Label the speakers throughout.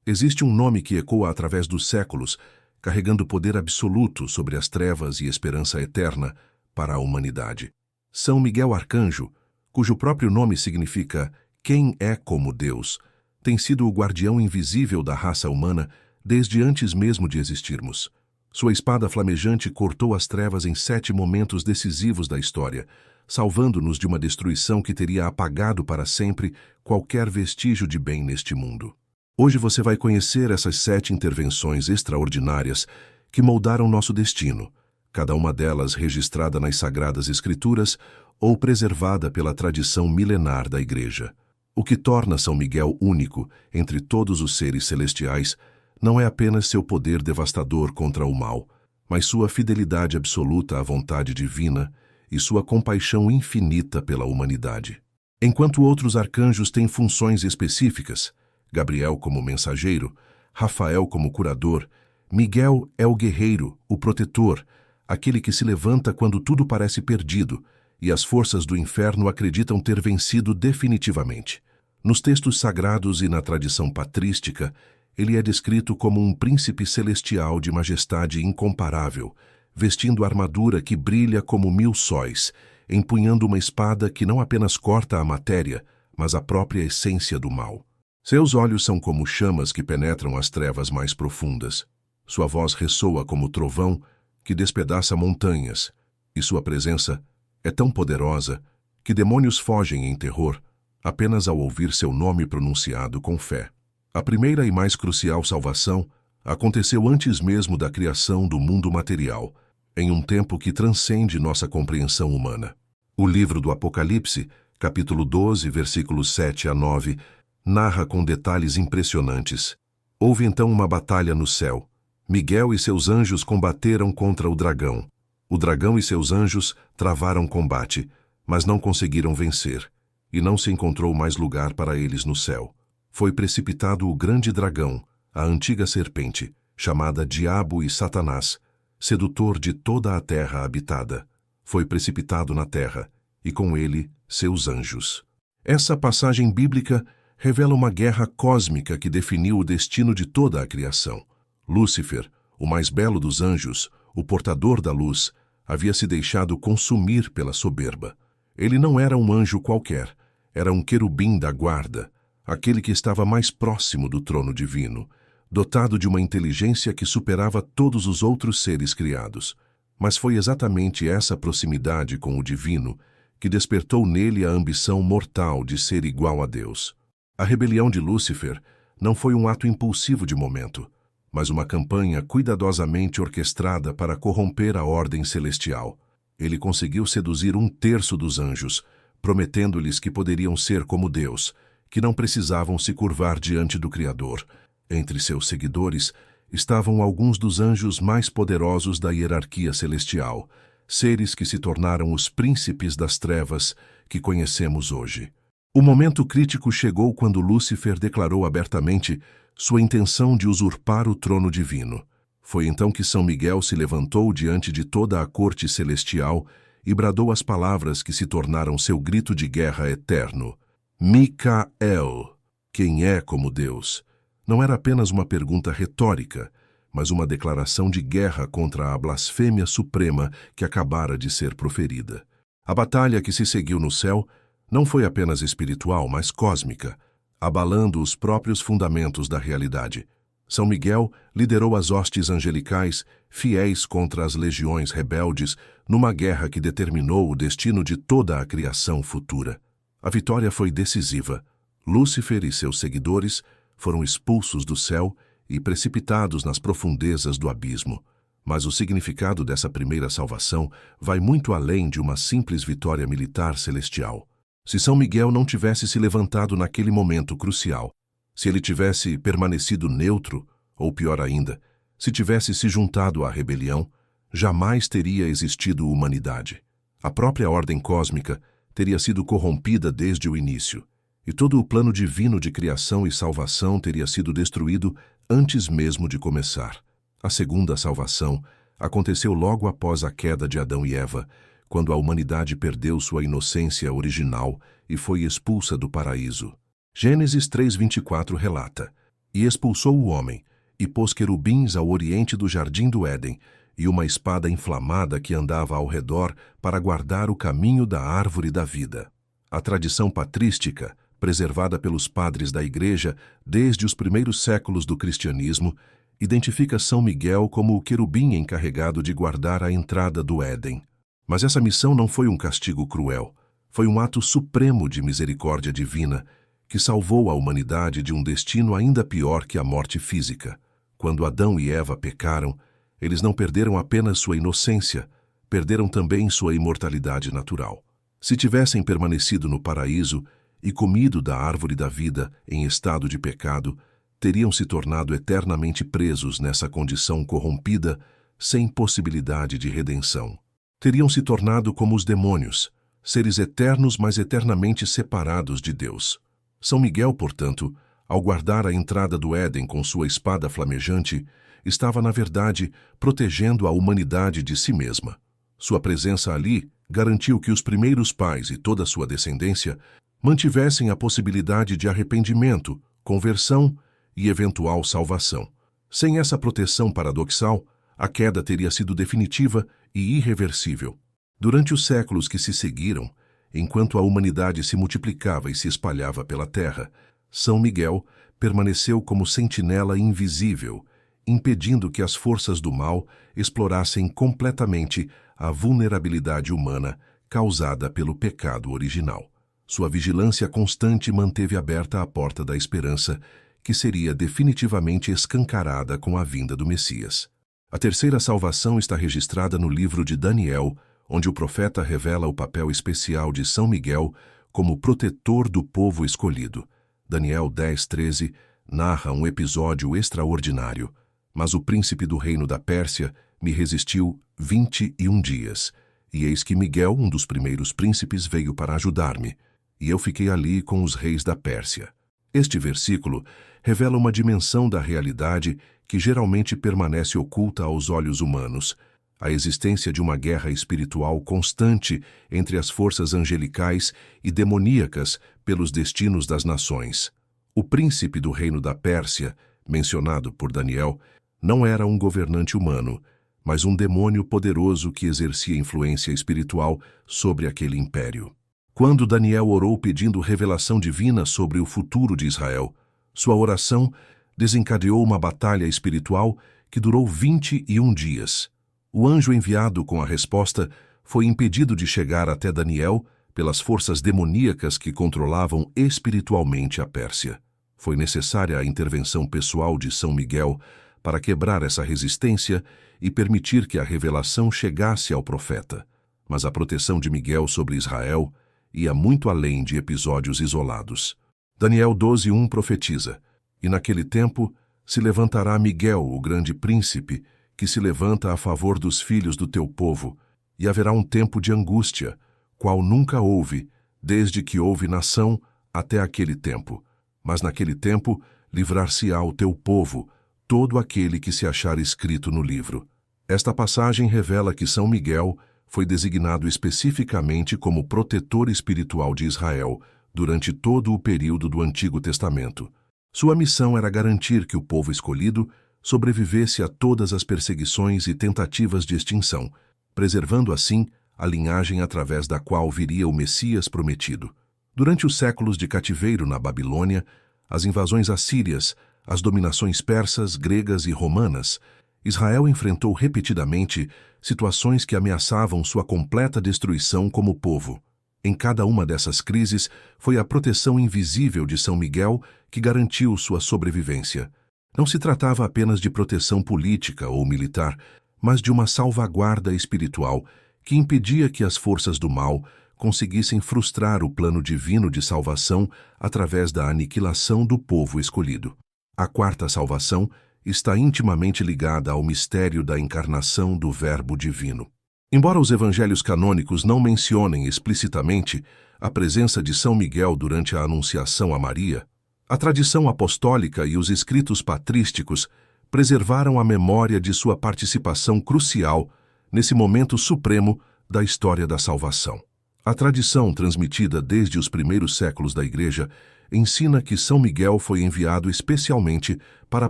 Speaker 1: Existe um nome que ecoa através dos séculos, carregando poder absoluto sobre as trevas e esperança eterna para a humanidade. São Miguel Arcanjo, cujo próprio nome significa quem é como Deus, tem sido o guardião invisível da raça humana desde antes mesmo de existirmos. Sua espada flamejante cortou as trevas em 7 momentos decisivos da história, salvando-nos de uma destruição que teria apagado para sempre qualquer vestígio de bem neste mundo. Hoje você vai conhecer essas 7 intervenções extraordinárias que moldaram nosso destino, cada uma delas registrada nas Sagradas Escrituras ou preservada pela tradição milenar da Igreja. O que torna São Miguel único entre todos os seres celestiais não é apenas seu poder devastador contra o mal, mas sua fidelidade absoluta à vontade divina e sua compaixão infinita pela humanidade. Enquanto outros arcanjos têm funções específicas, Gabriel como mensageiro, Rafael como curador, Miguel é o guerreiro, o protetor, aquele que se levanta quando tudo parece perdido e as forças do inferno acreditam ter vencido definitivamente. Nos textos sagrados e na tradição patrística, ele é descrito como um príncipe celestial de majestade incomparável, vestindo armadura que brilha como 1000 sóis, empunhando uma espada que não apenas corta a matéria, mas a própria essência do mal. Seus olhos são como chamas que penetram as trevas mais profundas. Sua voz ressoa como trovão que despedaça montanhas, e sua presença é tão poderosa que demônios fogem em terror apenas ao ouvir seu nome pronunciado com fé. A primeira e mais crucial salvação aconteceu antes mesmo da criação do mundo material, em um tempo que transcende nossa compreensão humana. O livro do Apocalipse, capítulo 12, versículos 7 a 9, narra com detalhes impressionantes. Houve então uma batalha no céu. Miguel e seus anjos combateram contra o dragão. O dragão e seus anjos travaram combate, mas não conseguiram vencer, e não se encontrou mais lugar para eles no céu. Foi precipitado o grande dragão, a antiga serpente, chamada Diabo e Satanás, sedutor de toda a terra habitada. Foi precipitado na terra, e com ele seus anjos. Essa passagem bíblica revela uma guerra cósmica que definiu o destino de toda a criação. Lúcifer, o mais belo dos anjos, o portador da luz, havia se deixado consumir pela soberba. Ele não era um anjo qualquer, era um querubim da guarda, aquele que estava mais próximo do trono divino, dotado de uma inteligência que superava todos os outros seres criados. Mas foi exatamente essa proximidade com o divino que despertou nele a ambição mortal de ser igual a Deus. A rebelião de Lúcifer não foi um ato impulsivo de momento, mas uma campanha cuidadosamente orquestrada para corromper a ordem celestial. Ele conseguiu seduzir 1/3 dos anjos, prometendo-lhes que poderiam ser como Deus, que não precisavam se curvar diante do Criador. Entre seus seguidores estavam alguns dos anjos mais poderosos da hierarquia celestial, seres que se tornaram os príncipes das trevas que conhecemos hoje. O momento crítico chegou quando Lúcifer declarou abertamente sua intenção de usurpar o trono divino. Foi então que São Miguel se levantou diante de toda a corte celestial e bradou as palavras que se tornaram seu grito de guerra eterno. Micael, quem é como Deus? Não era apenas uma pergunta retórica, mas uma declaração de guerra contra a blasfêmia suprema que acabara de ser proferida. A batalha que se seguiu no céu não foi apenas espiritual, mas cósmica, abalando os próprios fundamentos da realidade. São Miguel liderou as hostes angelicais, fiéis contra as legiões rebeldes, numa guerra que determinou o destino de toda a criação futura. A vitória foi decisiva. Lúcifer e seus seguidores foram expulsos do céu e precipitados nas profundezas do abismo. Mas o significado dessa primeira salvação vai muito além de uma simples vitória militar celestial. Se São Miguel não tivesse se levantado naquele momento crucial, se ele tivesse permanecido neutro, ou pior ainda, se tivesse se juntado à rebelião, jamais teria existido humanidade. A própria ordem cósmica teria sido corrompida desde o início, e todo o plano divino de criação e salvação teria sido destruído antes mesmo de começar. A segunda salvação aconteceu logo após a queda de Adão e Eva, quando a humanidade perdeu sua inocência original e foi expulsa do paraíso. Gênesis 3:24 relata: E expulsou o homem, e pôs querubins ao oriente do jardim do Éden, e uma espada inflamada que andava ao redor para guardar o caminho da árvore da vida. A tradição patrística, preservada pelos padres da Igreja desde os primeiros séculos do cristianismo, identifica São Miguel como o querubim encarregado de guardar a entrada do Éden. Mas essa missão não foi um castigo cruel, foi um ato supremo de misericórdia divina, que salvou a humanidade de um destino ainda pior que a morte física. Quando Adão e Eva pecaram, eles não perderam apenas sua inocência, perderam também sua imortalidade natural. Se tivessem permanecido no paraíso e comido da árvore da vida em estado de pecado, teriam se tornado eternamente presos nessa condição corrompida, sem possibilidade de redenção. Teriam se tornado como os demônios, seres eternos, mas eternamente separados de Deus. São Miguel, portanto, ao guardar a entrada do Éden com sua espada flamejante, estava, na verdade, protegendo a humanidade de si mesma. Sua presença ali garantiu que os primeiros pais e toda a sua descendência mantivessem a possibilidade de arrependimento, conversão e eventual salvação. Sem essa proteção paradoxal, a queda teria sido definitiva e irreversível. Durante os séculos que se seguiram, enquanto a humanidade se multiplicava e se espalhava pela terra, São Miguel permaneceu como sentinela invisível, impedindo que as forças do mal explorassem completamente a vulnerabilidade humana causada pelo pecado original. Sua vigilância constante manteve aberta a porta da esperança, que seria definitivamente escancarada com a vinda do Messias. A terceira salvação está registrada no livro de Daniel, onde o profeta revela o papel especial de São Miguel como protetor do povo escolhido. Daniel 10:13 narra um episódio extraordinário. Mas o príncipe do reino da Pérsia me resistiu 21 dias, e eis que Miguel, um dos primeiros príncipes, veio para ajudar-me, e eu fiquei ali com os reis da Pérsia. Este versículo revela uma dimensão da realidade que geralmente permanece oculta aos olhos humanos, a existência de uma guerra espiritual constante entre as forças angelicais e demoníacas pelos destinos das nações. O príncipe do reino da Pérsia, mencionado por Daniel, não era um governante humano, mas um demônio poderoso que exercia influência espiritual sobre aquele império. Quando Daniel orou pedindo revelação divina sobre o futuro de Israel, sua oração desencadeou uma batalha espiritual que durou 21 dias. O anjo enviado com a resposta foi impedido de chegar até Daniel pelas forças demoníacas que controlavam espiritualmente a Pérsia. Foi necessária a intervenção pessoal de São Miguel para quebrar essa resistência e permitir que a revelação chegasse ao profeta. Mas a proteção de Miguel sobre Israel ia muito além de episódios isolados. Daniel 12:1 profetiza: "E naquele tempo se levantará Miguel, o grande príncipe, que se levanta a favor dos filhos do teu povo, e haverá um tempo de angústia, qual nunca houve, desde que houve nação até aquele tempo. Mas naquele tempo livrar-se-á o teu povo, todo aquele que se achar escrito no livro." Esta passagem revela que São Miguel foi designado especificamente como protetor espiritual de Israel durante todo o período do Antigo Testamento. Sua missão era garantir que o povo escolhido sobrevivesse a todas as perseguições e tentativas de extinção, preservando assim a linhagem através da qual viria o Messias prometido. Durante os séculos de cativeiro na Babilônia, as invasões assírias, as dominações persas, gregas e romanas, Israel enfrentou repetidamente situações que ameaçavam sua completa destruição como povo. Em cada uma dessas crises, foi a proteção invisível de São Miguel que garantiu sua sobrevivência. Não se tratava apenas de proteção política ou militar, mas de uma salvaguarda espiritual que impedia que as forças do mal conseguissem frustrar o plano divino de salvação através da aniquilação do povo escolhido. A quarta salvação está intimamente ligada ao mistério da encarnação do Verbo divino. Embora os evangelhos canônicos não mencionem explicitamente a presença de São Miguel durante a anunciação a Maria, a tradição apostólica e os escritos patrísticos preservaram a memória de sua participação crucial nesse momento supremo da história da salvação. A tradição, transmitida desde os primeiros séculos da Igreja, ensina que São Miguel foi enviado especialmente para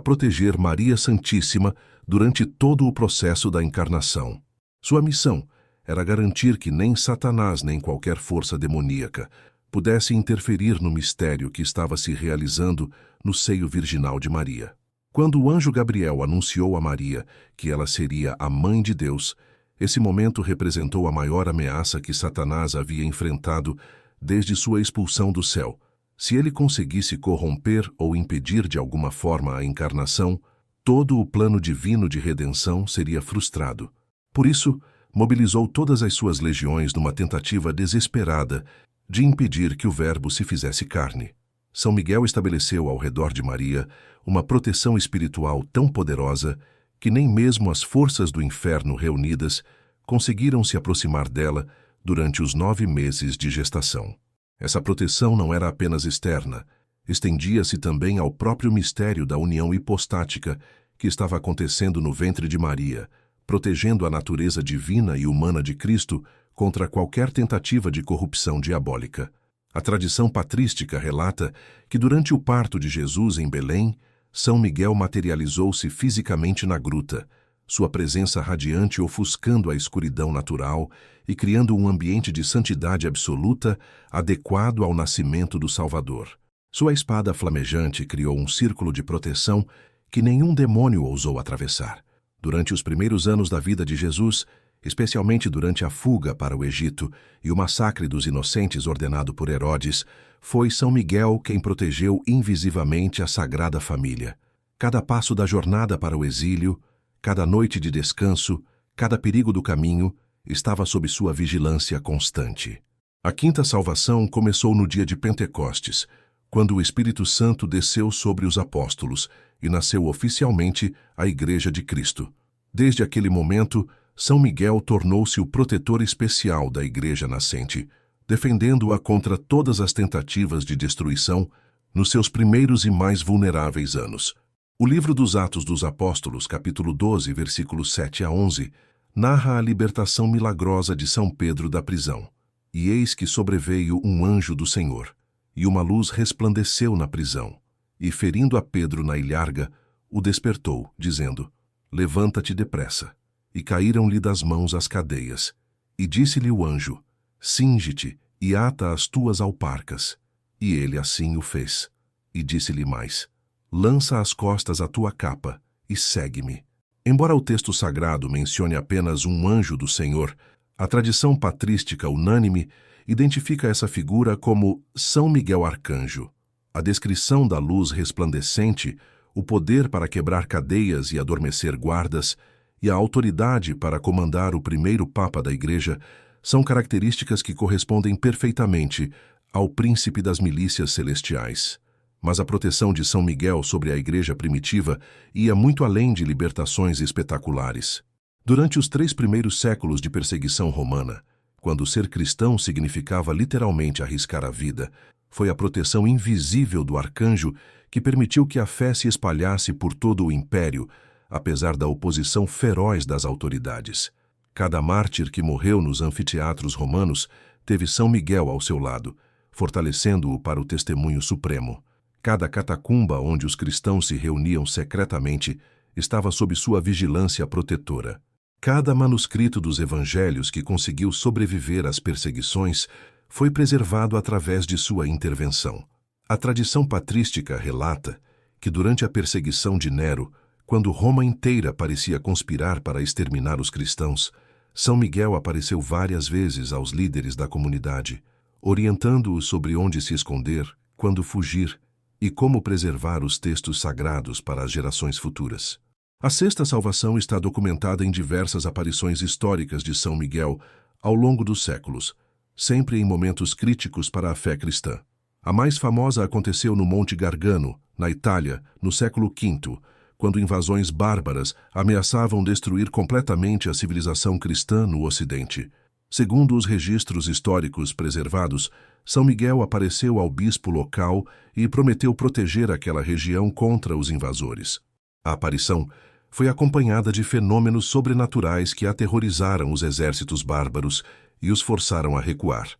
Speaker 1: proteger Maria Santíssima durante todo o processo da encarnação. Sua missão era garantir que nem Satanás nem qualquer força demoníaca pudesse interferir no mistério que estava se realizando no seio virginal de Maria. Quando o anjo Gabriel anunciou a Maria que ela seria a mãe de Deus, esse momento representou a maior ameaça que Satanás havia enfrentado desde sua expulsão do céu. Se ele conseguisse corromper ou impedir de alguma forma a encarnação, todo o plano divino de redenção seria frustrado. Por isso, mobilizou todas as suas legiões numa tentativa desesperada de impedir que o Verbo se fizesse carne. São Miguel estabeleceu ao redor de Maria uma proteção espiritual tão poderosa que nem mesmo as forças do inferno reunidas conseguiram se aproximar dela durante os 9 meses de gestação. Essa proteção não era apenas externa, estendia-se também ao próprio mistério da união hipostática que estava acontecendo no ventre de Maria, protegendo a natureza divina e humana de Cristo contra qualquer tentativa de corrupção diabólica. A tradição patrística relata que durante o parto de Jesus em Belém, São Miguel materializou-se fisicamente na gruta, sua presença radiante ofuscando a escuridão natural e criando um ambiente de santidade absoluta adequado ao nascimento do Salvador. Sua espada flamejante criou um círculo de proteção que nenhum demônio ousou atravessar. Durante os primeiros anos da vida de Jesus, especialmente durante a fuga para o Egito e o massacre dos inocentes ordenado por Herodes, foi São Miguel quem protegeu invisivamente a Sagrada Família. Cada passo da jornada para o exílio, cada noite de descanso, cada perigo do caminho, estava sob sua vigilância constante. A quinta salvação começou no dia de Pentecostes, quando o Espírito Santo desceu sobre os apóstolos e nasceu oficialmente a Igreja de Cristo. Desde aquele momento, São Miguel tornou-se o protetor especial da Igreja nascente, defendendo-a contra todas as tentativas de destruição nos seus primeiros e mais vulneráveis anos. O livro dos Atos dos Apóstolos, capítulo 12, versículos 7 a 11, narra a libertação milagrosa de São Pedro da prisão. E eis que sobreveio um anjo do Senhor, e uma luz resplandeceu na prisão, e ferindo a Pedro na ilharga, o despertou, dizendo: Levanta-te depressa. E caíram-lhe das mãos as cadeias. E disse-lhe o anjo: Cinge-te e ata as tuas alparcas. E ele assim o fez. E disse-lhe mais: Lança às costas a tua capa e segue-me. Embora o texto sagrado mencione apenas um anjo do Senhor, a tradição patrística unânime identifica essa figura como São Miguel Arcanjo. A descrição da luz resplandecente, o poder para quebrar cadeias e adormecer guardas, e a autoridade para comandar o primeiro Papa da Igreja são características que correspondem perfeitamente ao príncipe das milícias celestiais. Mas a proteção de São Miguel sobre a Igreja primitiva ia muito além de libertações espetaculares. Durante os 3 primeiros séculos de perseguição romana, quando ser cristão significava literalmente arriscar a vida, foi a proteção invisível do arcanjo que permitiu que a fé se espalhasse por todo o império, apesar da oposição feroz das autoridades. Cada mártir que morreu nos anfiteatros romanos teve São Miguel ao seu lado, fortalecendo-o para o testemunho supremo. Cada catacumba onde os cristãos se reuniam secretamente estava sob sua vigilância protetora. Cada manuscrito dos evangelhos que conseguiu sobreviver às perseguições foi preservado através de sua intervenção. A tradição patrística relata que durante a perseguição de Nero, quando Roma inteira parecia conspirar para exterminar os cristãos, São Miguel apareceu várias vezes aos líderes da comunidade, orientando-os sobre onde se esconder, quando fugir e como preservar os textos sagrados para as gerações futuras. A sexta salvação está documentada em diversas aparições históricas de São Miguel ao longo dos séculos, sempre em momentos críticos para a fé cristã. A mais famosa aconteceu no Monte Gargano, na Itália, no século V, quando invasões bárbaras ameaçavam destruir completamente a civilização cristã no Ocidente. Segundo os registros históricos preservados, São Miguel apareceu ao bispo local e prometeu proteger aquela região contra os invasores. A aparição foi acompanhada de fenômenos sobrenaturais que aterrorizaram os exércitos bárbaros e os forçaram a recuar.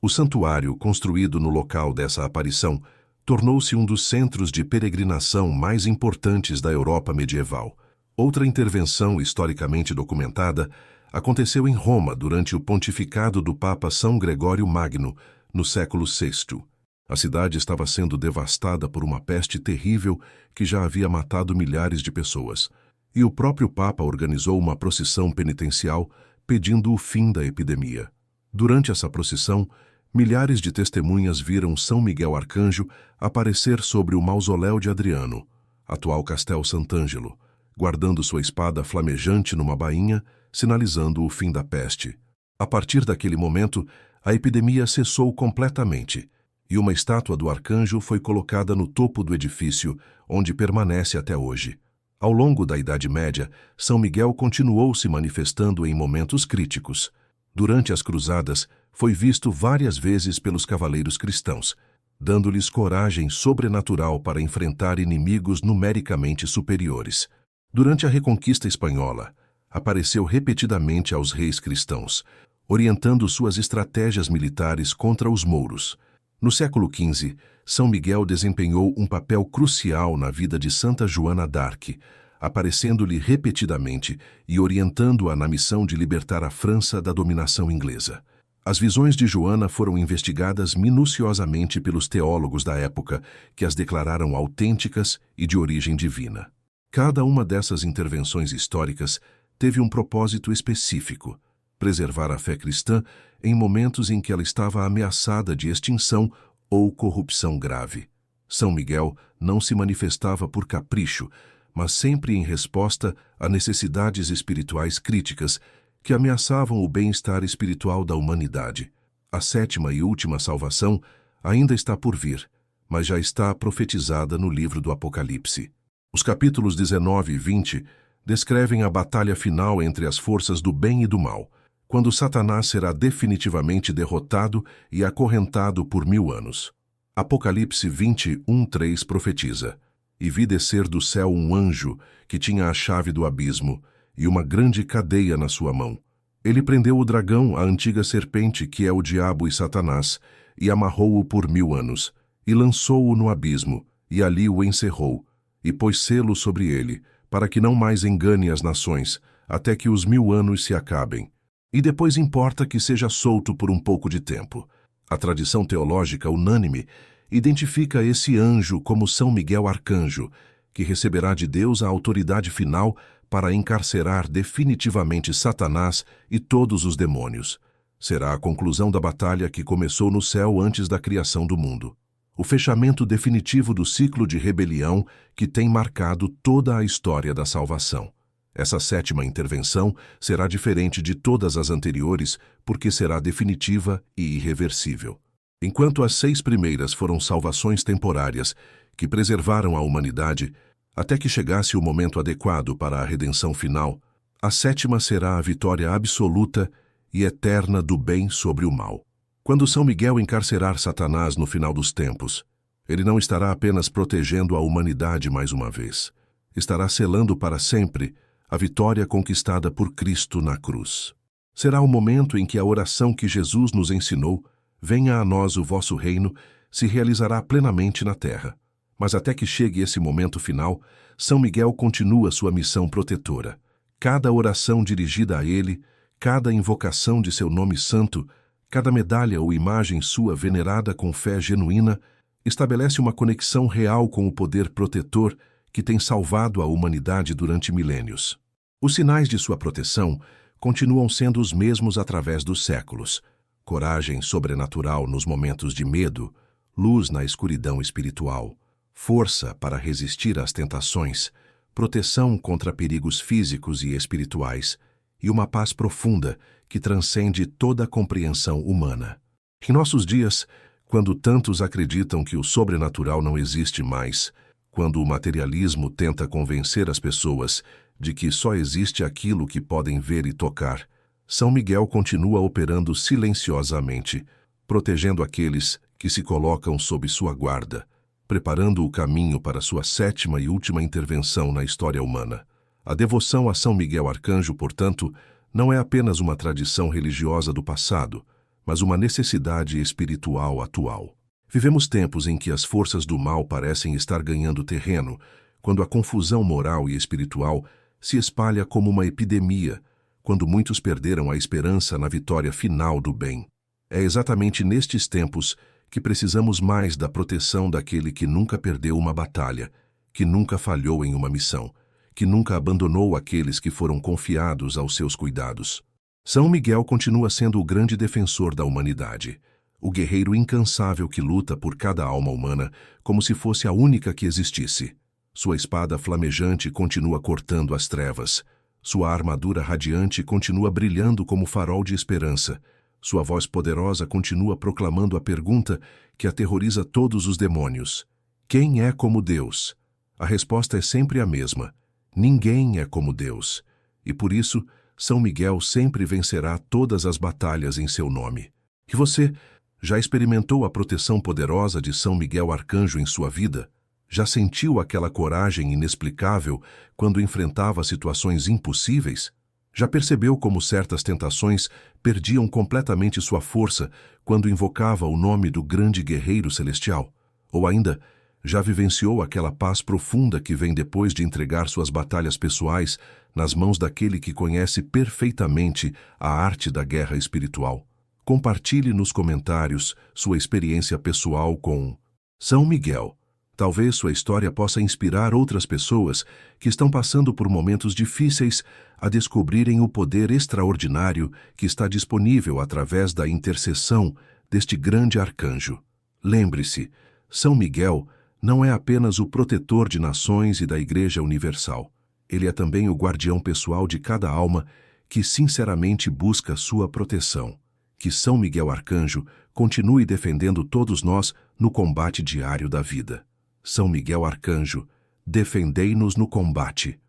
Speaker 1: O santuário construído no local dessa aparição tornou-se um dos centros de peregrinação mais importantes da Europa medieval. Outra intervenção historicamente documentada aconteceu em Roma durante o pontificado do Papa São Gregório Magno, no século VI. A cidade estava sendo devastada por uma peste terrível que já havia matado milhares de pessoas. E o próprio Papa organizou uma procissão penitencial pedindo o fim da epidemia. Durante essa procissão, milhares de testemunhas viram São Miguel Arcanjo aparecer sobre o mausoléu de Adriano, atual Castel Sant'Angelo, guardando sua espada flamejante numa bainha, sinalizando o fim da peste. A partir daquele momento, a epidemia cessou completamente, e uma estátua do arcanjo foi colocada no topo do edifício, onde permanece até hoje. Ao longo da Idade Média, São Miguel continuou se manifestando em momentos críticos. Durante as cruzadas, foi visto várias vezes pelos cavaleiros cristãos, dando-lhes coragem sobrenatural para enfrentar inimigos numericamente superiores. Durante a Reconquista Espanhola, apareceu repetidamente aos reis cristãos, orientando suas estratégias militares contra os mouros. No século XV, São Miguel desempenhou um papel crucial na vida de Santa Joana d'Arc, aparecendo-lhe repetidamente e orientando-a na missão de libertar a França da dominação inglesa. As visões de Joana foram investigadas minuciosamente pelos teólogos da época, que as declararam autênticas e de origem divina. Cada uma dessas intervenções históricas teve um propósito específico: preservar a fé cristã em momentos em que ela estava ameaçada de extinção ou corrupção grave. São Miguel não se manifestava por capricho, mas sempre em resposta a necessidades espirituais críticas que ameaçavam o bem-estar espiritual da humanidade. A sétima e última salvação ainda está por vir, mas já está profetizada no livro do Apocalipse. Os capítulos 19 e 20 descrevem a batalha final entre as forças do bem e do mal, quando Satanás será definitivamente derrotado e acorrentado por 1000 anos. Apocalipse 21:3 profetiza: "E vi descer do céu um anjo que tinha a chave do abismo e uma grande cadeia na sua mão. Ele prendeu o dragão, a antiga serpente, que é o diabo e Satanás, e amarrou-o por 1000 anos, e lançou-o no abismo, e ali o encerrou, e pôs selo sobre ele, para que não mais engane as nações, até que os 1000 anos se acabem. E depois importa que seja solto por um pouco de tempo." A tradição teológica unânime identifica esse anjo como São Miguel Arcanjo, que receberá de Deus a autoridade final para encarcerar definitivamente Satanás e todos os demônios. Será a conclusão da batalha que começou no céu antes da criação do mundo. O fechamento definitivo do ciclo de rebelião que tem marcado toda a história da salvação. Essa sétima intervenção será diferente de todas as anteriores porque será definitiva e irreversível. Enquanto as 6 primeiras foram salvações temporárias que preservaram a humanidade até que chegasse o momento adequado para a redenção final, a sétima será a vitória absoluta e eterna do bem sobre o mal. Quando São Miguel encarcerar Satanás no final dos tempos, ele não estará apenas protegendo a humanidade mais uma vez, estará selando para sempre a vitória conquistada por Cristo na cruz. Será o momento em que a oração que Jesus nos ensinou, "Venha a nós o vosso reino", se realizará plenamente na terra. Mas até que chegue esse momento final, São Miguel continua sua missão protetora. Cada oração dirigida a ele, cada invocação de seu nome santo, cada medalha ou imagem sua venerada com fé genuína, estabelece uma conexão real com o poder protetor que tem salvado a humanidade durante milênios. Os sinais de sua proteção continuam sendo os mesmos através dos séculos: coragem sobrenatural nos momentos de medo, luz na escuridão espiritual, força para resistir às tentações, proteção contra perigos físicos e espirituais, e uma paz profunda que transcende toda a compreensão humana. Em nossos dias, quando tantos acreditam que o sobrenatural não existe mais, quando o materialismo tenta convencer as pessoas de que só existe aquilo que podem ver e tocar, São Miguel continua operando silenciosamente, protegendo aqueles que se colocam sob sua guarda, preparando o caminho para sua sétima e última intervenção na história humana. A devoção a São Miguel Arcanjo, portanto, não é apenas uma tradição religiosa do passado, mas uma necessidade espiritual atual. Vivemos tempos em que as forças do mal parecem estar ganhando terreno, quando a confusão moral e espiritual se espalha como uma epidemia, quando muitos perderam a esperança na vitória final do bem. É exatamente nestes tempos que precisamos mais da proteção daquele que nunca perdeu uma batalha, que nunca falhou em uma missão, que nunca abandonou aqueles que foram confiados aos seus cuidados. São Miguel continua sendo o grande defensor da humanidade, o guerreiro incansável que luta por cada alma humana como se fosse a única que existisse. Sua espada flamejante continua cortando as trevas. Sua armadura radiante continua brilhando como farol de esperança. Sua voz poderosa continua proclamando a pergunta que aterroriza todos os demônios: quem é como Deus? A resposta é sempre a mesma: ninguém é como Deus. E por isso, São Miguel sempre vencerá todas as batalhas em seu nome. E você já experimentou a proteção poderosa de São Miguel Arcanjo em sua vida? Já sentiu aquela coragem inexplicável quando enfrentava situações impossíveis? Já percebeu como certas tentações perdiam completamente sua força quando invocava o nome do grande guerreiro celestial? Ou ainda, já vivenciou aquela paz profunda que vem depois de entregar suas batalhas pessoais nas mãos daquele que conhece perfeitamente a arte da guerra espiritual? Compartilhe nos comentários sua experiência pessoal com São Miguel. Talvez sua história possa inspirar outras pessoas que estão passando por momentos difíceis a descobrirem o poder extraordinário que está disponível através da intercessão deste grande arcanjo. Lembre-se, São Miguel não é apenas o protetor de nações e da Igreja Universal. Ele é também o guardião pessoal de cada alma que sinceramente busca sua proteção. Que São Miguel Arcanjo continue defendendo todos nós no combate diário da vida. São Miguel Arcanjo, defendei-nos no combate.